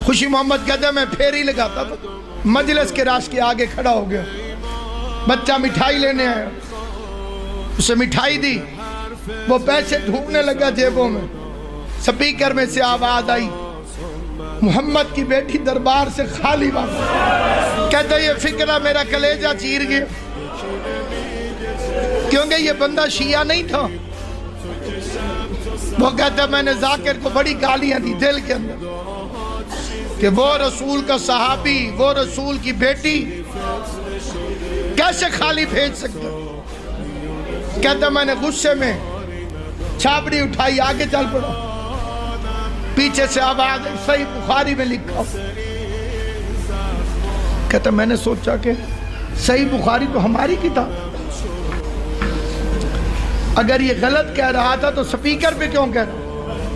خوشی محمد کہتا ہے میں پھیری لگاتا تھا، مجلس کے راش کے آگے کھڑا ہو گیا، بچہ مٹھائی لینے آیا، اسے مٹھائی دی، وہ پیسے ڈھونڈنے لگا جیبوں میں، سپیکر میں سے آواز آئی محمد کی بیٹی دربار سے خالی واپس۔ کہتا ہے یہ فکرہ میرا کلیجہ چیر گیا، کیونکہ یہ بندہ شیعہ نہیں تھا۔ وہ کہتا ہے میں نے ذاکر کو بڑی گالیاں دی دل کے اندر کہ وہ رسول کا صحابی، وہ رسول کی بیٹی کیسے خالی بھیج سکتا۔ کہتا ہے میں نے غصے میں چھاپڑی اٹھائی، آگے چل پڑا، پیچھے سے آواز ہے صحیح بخاری میں لکھا۔ کہتا ہے میں نے سوچا کہ صحیح بخاری تو ہماری کتاب، اگر یہ غلط کہہ رہا تھا تو سپیکر پہ کیوں کہہ رہا؟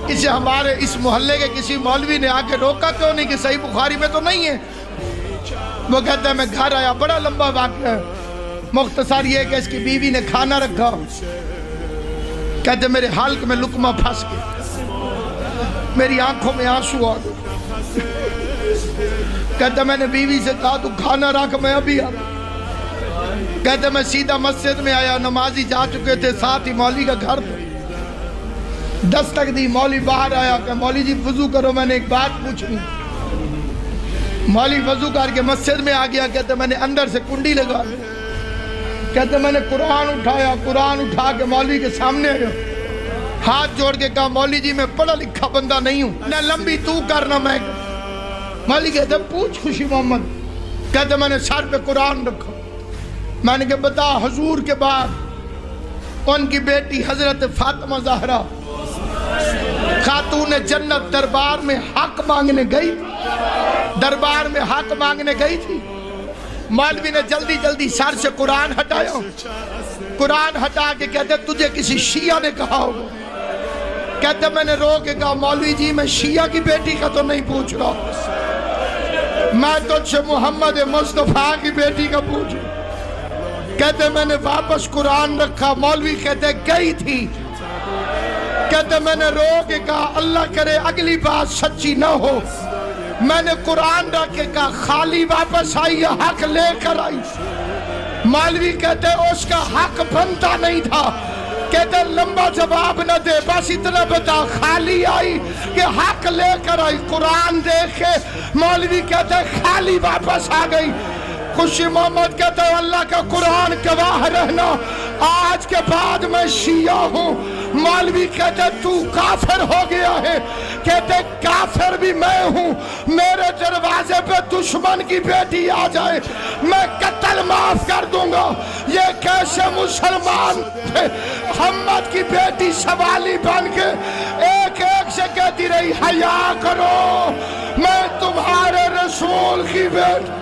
اسے ہمارے اس محلے کے کسی مولوی نے آ کے روکا کیوں نہیں کہ صحیح بخاری میں تو نہیں ہے؟ وہ کہتا ہے میں گھر آیا، بڑا لمبا واقعہ ہے، مختصر یہ کہ اس کی بیوی نے کھانا رکھا، کہتے میرے حلق میں لقمہ پھنس گیا، میری آنکھوں میں آنسو آ گئے۔ کہتا میں نے بیوی سے کہا تو کھانا رکھ میں ابھی آتا۔ کہتے میں سیدھا مسجد میں آیا، نمازی جا چکے تھے، ساتھ ہی مولوی کا گھر تھا، دستک دی، مولوی باہر آیا کہ مولوی جی وضو کرو، میں نے ایک بات پوچھنی۔ مولوی وضو کر کے مسجد میں آ گیا، کہتے میں نے اندر سے کنڈی لگا، کہتے میں نے قرآن اٹھایا، قرآن اٹھا کے مولوی کے سامنے آیا، ہاتھ جوڑ کے کہا مولوی جی میں پڑھا لکھا بندہ نہیں ہوں، نہ لمبی تو کرنا میں۔ مولوی کہتے پوچھ خوشی محمد۔ کہتے میں نے سر پہ قرآن رکھا، میں نے کہا بتا حضور کے بعد ان کی بیٹی حضرت فاطمہ زہرا خاتون جنت دربار میں حق مانگنے گئی، دربار میں حق مانگنے گئی تھی۔ مولوی نے جلدی جلدی سر سے قرآن ہٹایا، قرآن ہٹا کے کہتے تجھے کسی شیعہ نے کہا ہوگا۔ کہتے میں نے رو کے کہا مولوی جی میں شیعہ کی بیٹی کا تو نہیں پوچھ رہا، میں تجھ سے محمد مصطفیٰ کی بیٹی کا پوچھ رہا۔ کہتے میں نے واپس قرآن رکھا، مولوی کہتے گئی تھی۔ کہتے میں نے رو کے کہا اللہ کرے اگلی بات سچی نہ ہو، میں نے قرآن رکھ کے کہا خالی واپس آئی یا حق لے کر آئی؟ مولوی کہتے اس کا حق بنتا نہیں تھا۔ کہتے لمبا جواب نہ دے، بس اتنا بتا خالی آئی کہ حق لے کر آئی؟ قرآن دیکھے مولوی کہتے خالی واپس آ گئی۔ خوشی محمد کہتا ہے اللہ کا قرآن گواہ رہنا، آج کے بعد میں شیعہ ہوں۔ مولوی کہتے تو کافر ہو گیا ہے، کہتے کافر بھی میں ہوں، میرے دروازے پہ دشمن کی بیٹی آ جائے میں قتل معاف کر دوں گا۔ یہ کیسے مسلمان تھے؟ محمد کی بیٹی سوالی بن کے ایک ایک سے کہتی رہی حیا کرو، میں تمہارے رسول کی بیٹی